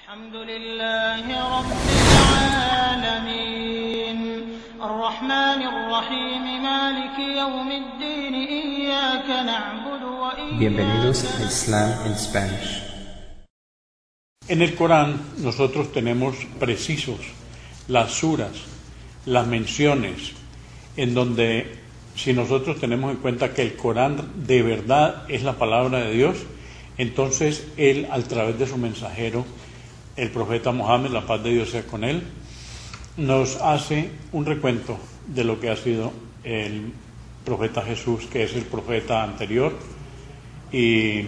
الحمد لله رب العالمين الرحمن الرحيم مالك يوم الدين إياك نعبد وإياك Bienvenidos a Islam en Spanish. En el Corán nosotros tenemos precisos las suras, las menciones, en donde si nosotros tenemos en cuenta que el Corán de verdad es la palabra de Dios, entonces Él, a través de su mensajero, el profeta Mohammed, la paz de Dios sea con él, nos hace un recuento de lo que ha sido el profeta Jesús, que es el profeta anterior, y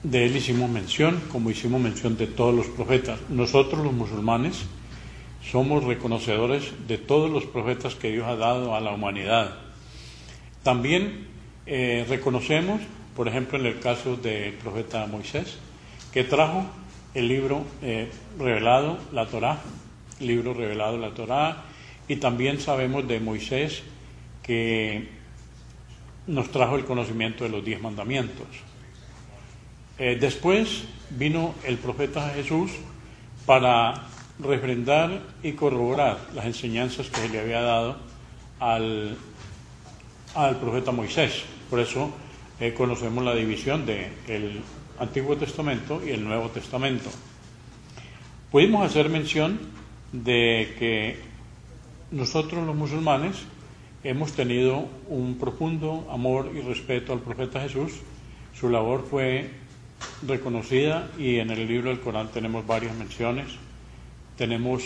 de él hicimos mención, como hicimos mención de todos los profetas. Nosotros los musulmanes somos reconocedores de todos los profetas que Dios ha dado a la humanidad. También reconocemos, por ejemplo, en el caso del profeta Moisés, que trajo el libro revelado, la Torá, y también sabemos de Moisés que nos trajo el conocimiento de los 10 mandamientos. Después vino el profeta Jesús para refrendar y corroborar las enseñanzas que se le había dado al profeta Moisés. Por eso conocemos la división del Antiguo Testamento y el Nuevo Testamento. Pudimos hacer mención de que nosotros los musulmanes hemos tenido un profundo amor y respeto al profeta Jesús. Su labor fue reconocida y en el libro del Corán tenemos varias menciones. Tenemos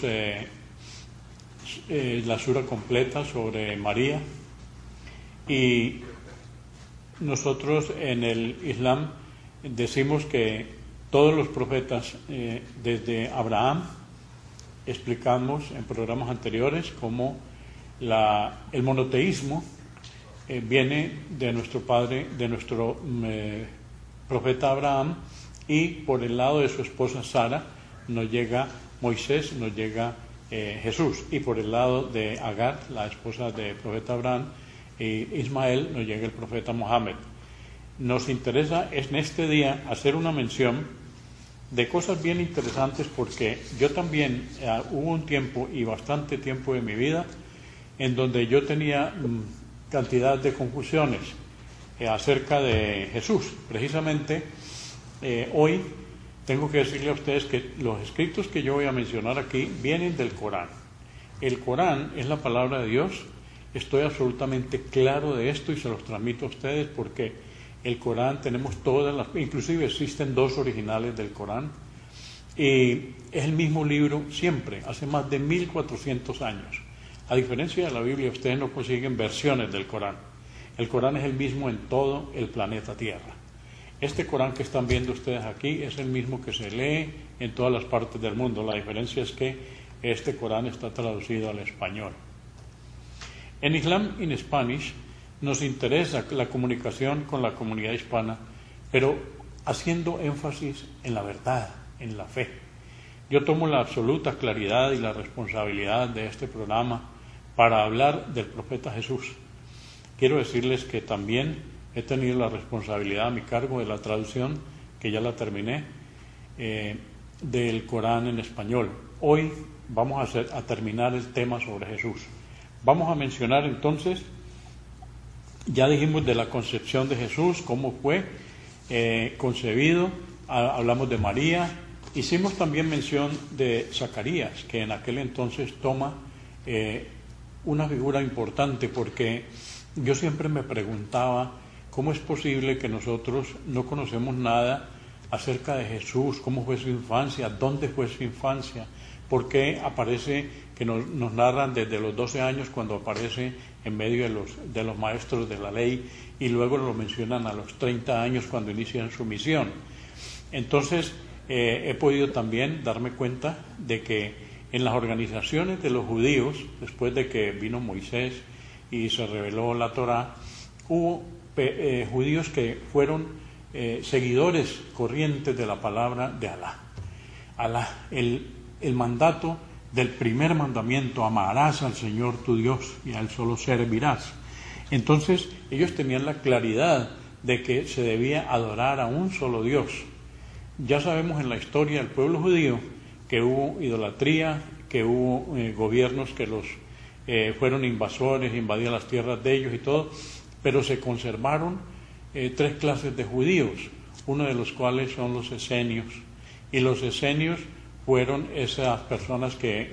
la sura completa sobre María, y nosotros en el Islam decimos que todos los profetas, desde Abraham, explicamos en programas anteriores cómo el monoteísmo viene de nuestro padre, de nuestro profeta Abraham, y por el lado de su esposa Sara nos llega Moisés, nos llega Jesús, y por el lado de Agar, la esposa del profeta Abraham, Ismael, nos llega el profeta Mohammed. Nos interesa en este día hacer una mención de cosas bien interesantes, porque yo también hubo un tiempo y bastante tiempo de mi vida en donde yo tenía cantidad de confusiones acerca de Jesús. Precisamente hoy tengo que decirle a ustedes que los escritos que yo voy a mencionar aquí vienen del Corán. El Corán es la palabra de Dios. Estoy absolutamente claro de esto y se los transmito a ustedes porque el Corán tenemos inclusive existen 2 originales del Corán, y es el mismo libro siempre, hace más de 1400 años. A diferencia de la Biblia, ustedes no consiguen versiones del Corán. El Corán es el mismo en todo el planeta Tierra. Este Corán que están viendo ustedes aquí es el mismo que se lee en todas las partes del mundo. La diferencia es que este Corán está traducido al español. En Islam in Spanish nos interesa la comunicación con la comunidad hispana, pero haciendo énfasis en la verdad, en la fe. Yo tomo la absoluta claridad y la responsabilidad de este programa para hablar del profeta Jesús. Quiero decirles que también he tenido la responsabilidad a mi cargo de la traducción, que ya la terminé, del Corán en español. Hoy vamos a terminar el tema sobre Jesús. Vamos a mencionar entonces, ya dijimos de la concepción de Jesús, cómo fue concebido, hablamos de María, hicimos también mención de Zacarías, que en aquel entonces toma una figura importante, porque yo siempre me preguntaba cómo es posible que nosotros no conocemos nada acerca de Jesús, cómo fue su infancia, dónde fue su infancia, por qué aparece, que nos narran desde los 12 años cuando aparece en medio de los maestros de la ley, y luego lo mencionan a los 30 años cuando inician su misión. Entonces he podido también darme cuenta de que en las organizaciones de los judíos, después de que vino Moisés y se reveló la Torá, hubo judíos que fueron seguidores corrientes de la palabra de Alá. El mandato del primer mandamiento: amarás al Señor tu Dios y a Él solo servirás. Entonces ellos tenían la claridad de que se debía adorar a un solo Dios. Ya sabemos en la historia del pueblo judío que hubo idolatría, que hubo gobiernos que los fueron invasores, invadían las tierras de ellos y todo, pero se conservaron tres clases de judíos, uno de los cuales son los esenios, y los esenios fueron esas personas que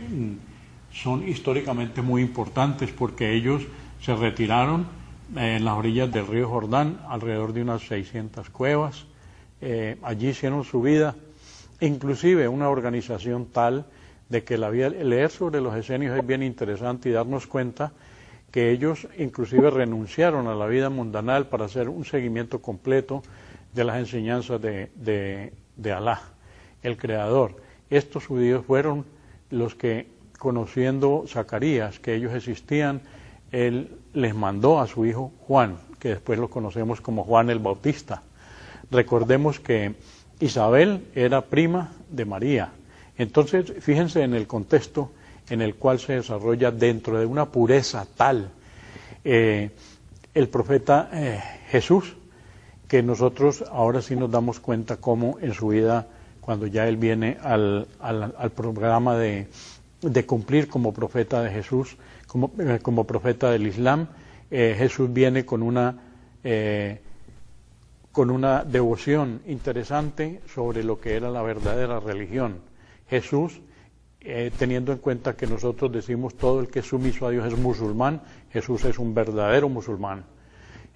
son históricamente muy importantes porque ellos se retiraron en las orillas del río Jordán, alrededor de unas 600 cuevas, allí hicieron su vida, inclusive una organización tal de que leer sobre los esenios es bien interesante y darnos cuenta que ellos inclusive renunciaron a la vida mundanal para hacer un seguimiento completo de las enseñanzas de Alá, el Creador. Estos judíos fueron los que, conociendo Zacarías, que ellos existían, él les mandó a su hijo Juan, que después lo conocemos como Juan el Bautista. Recordemos que Isabel era prima de María. Entonces, fíjense en el contexto en el cual se desarrolla dentro de una pureza tal el profeta Jesús, que nosotros ahora sí nos damos cuenta cómo en su vida, cuando ya él viene al programa de cumplir como profeta de Jesús, como profeta del Islam, Jesús viene con una devoción interesante sobre lo que era la verdadera religión. Jesús, teniendo en cuenta que nosotros decimos todo el que es sumiso a Dios es musulmán, Jesús es un verdadero musulmán.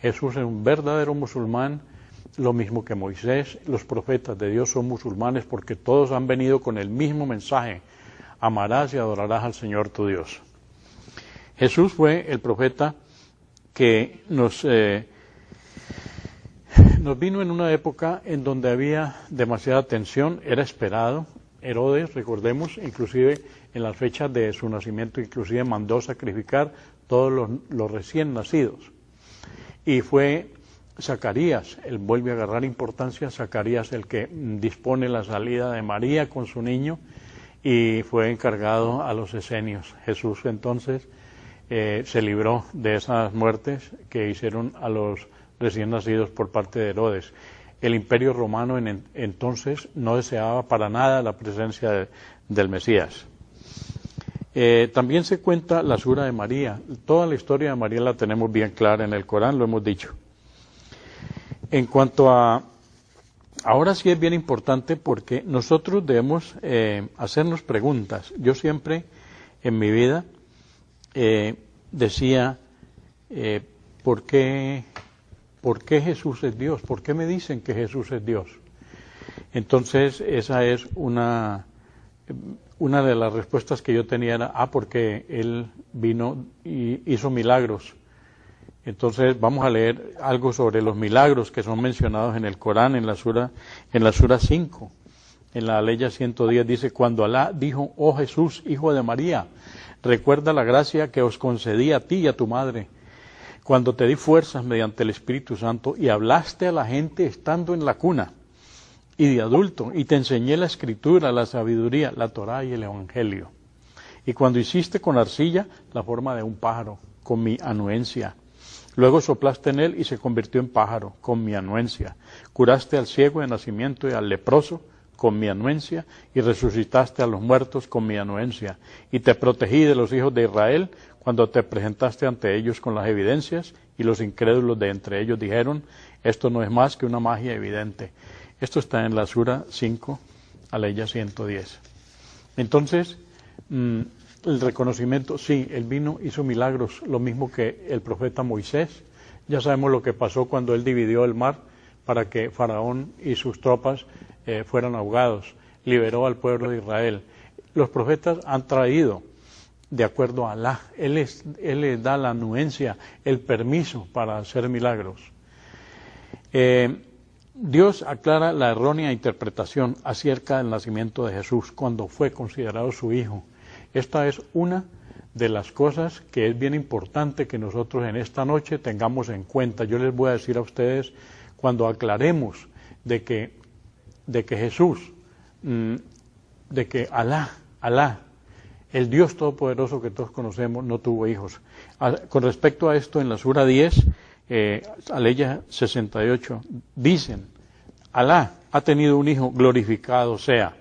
Jesús es un verdadero musulmán, lo mismo que Moisés. Los profetas de Dios son musulmanes porque todos han venido con el mismo mensaje: amarás y adorarás al Señor tu Dios. Jesús fue el profeta que nos vino en una época en donde había demasiada tensión, era esperado. Herodes, recordemos, inclusive en las fechas de su nacimiento, inclusive mandó sacrificar todos los recién nacidos. Y fue Zacarías, él vuelve a agarrar importancia, Zacarías el que dispone la salida de María con su niño y fue encargado a los esenios. Jesús entonces se libró de esas muertes que hicieron a los recién nacidos por parte de Herodes. El Imperio Romano entonces no deseaba para nada la presencia del Mesías. También se cuenta la sura de María. Toda la historia de María la tenemos bien clara en el Corán, lo hemos dicho. En cuanto a... Ahora sí es bien importante porque nosotros debemos hacernos preguntas. Yo siempre en mi vida decía, ¿por qué Jesús es Dios? ¿Por qué me dicen que Jesús es Dios? Entonces esa es una de las respuestas que yo tenía era, porque Él vino y hizo milagros. Entonces vamos a leer algo sobre los milagros que son mencionados en el Corán, en la sura 5, en la Aleya 110, dice: cuando Alá dijo, oh Jesús, hijo de María, recuerda la gracia que os concedí a ti y a tu madre, cuando te di fuerzas mediante el Espíritu Santo y hablaste a la gente estando en la cuna y de adulto, y te enseñé la Escritura, la sabiduría, la Torá y el Evangelio. Y cuando hiciste con arcilla la forma de un pájaro, con mi anuencia. Luego soplaste en él y se convirtió en pájaro, con mi anuencia. Curaste al ciego de nacimiento y al leproso, con mi anuencia, y resucitaste a los muertos con mi anuencia. Y te protegí de los hijos de Israel, cuando te presentaste ante ellos con las evidencias, y los incrédulos de entre ellos dijeron, esto no es más que una magia evidente. Esto está en la sura 5, Aleya 110. Entonces, el reconocimiento, sí, él vino, hizo milagros, lo mismo que el profeta Moisés. Ya sabemos lo que pasó cuando él dividió el mar para que Faraón y sus tropas fueran ahogados. Liberó al pueblo de Israel. Los profetas han traído, de acuerdo a Alá, Él les da la anuencia, el permiso para hacer milagros. Dios aclara la errónea interpretación acerca del nacimiento de Jesús cuando fue considerado su hijo. Esta es una de las cosas que es bien importante que nosotros en esta noche tengamos en cuenta. Yo les voy a decir a ustedes, cuando aclaremos de que Jesús, de que Alá, el Dios Todopoderoso que todos conocemos, no tuvo hijos. Con respecto a esto, en la sura 10, Aleya 68, dicen, Alá ha tenido un hijo, glorificado sea.